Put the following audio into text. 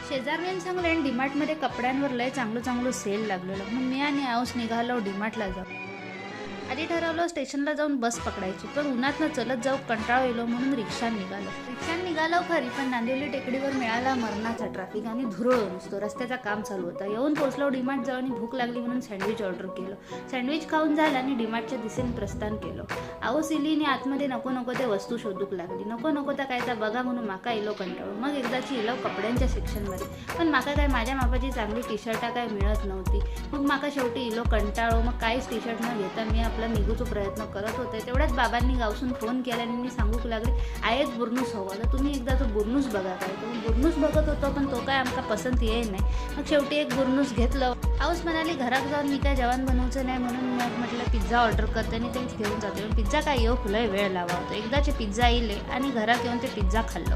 शेजारण्यान सांगलें डीमार्टमध्ये कपड्यांवर लय चांगलं चांगलं सेल लागलेलं, म्हणून मी आणि आऊस निघालो डीमार्टला जाऊ. आधी ठरवलं स्टेशनला जाऊन बस पकडायची, पण उन्हातनं चलत जाऊ कंटाळा येलो म्हणून रिक्षाने निघालो खरी, पण नांदिवली टेकडीवर मिळाला मरणाचा ट्रॅफिक आणि धुरळ नुसतं. रस्त्याचं काम चालू होतं. येऊन पोचलो डीमार्ट जाऊन आणि भूक लागली म्हणून सँडविच ऑर्डर केलं. सँडविच खाऊन झालं आणि डीमार्टच्या दिशेने प्रस्थान केलं. आऊस इलीने आतमध्ये नको नको ते वस्तू शोधूक लागली. नको नको त्या काय त्या बघा म्हणून माका इलो कंटाळो. मग एकदाची इलो कपड्यांच्या सेक्शनमध्ये, पण माका काय माझ्या मापाची चांगली टी शर्टा काय मिळत नव्हती. मग माका शेवटी इलो कंटाळो. मग काहीच टी शर्ट न घेता मी आपला निघूचा प्रयत्न करत होते. तेवढ्याच बाबांनी गावसून फोन केला आणि मी सांगूक लागले, आयेक बुरनूस हवा, तर तुम्ही एकदा तो बुरनूस बघा. काय तो बुरनूस बघत होतो, पण तो काय आमका पसंत येई नाही. मग शेवटी एक बुरनूस घेतलं. आऊस म्हणाली घरात जाऊन मी काय जेवण बनवचं नाही, म्हणून मग म्हटलं पिझ्झा ऑर्डर करते आणि तेच घेऊन जाते. पण पिझ्झा काय येऊ लय वेळ लावा होतो. एकदाचे पिझ्झा येईल आणि घरात येऊन ते पिझ्झा खाल्लं.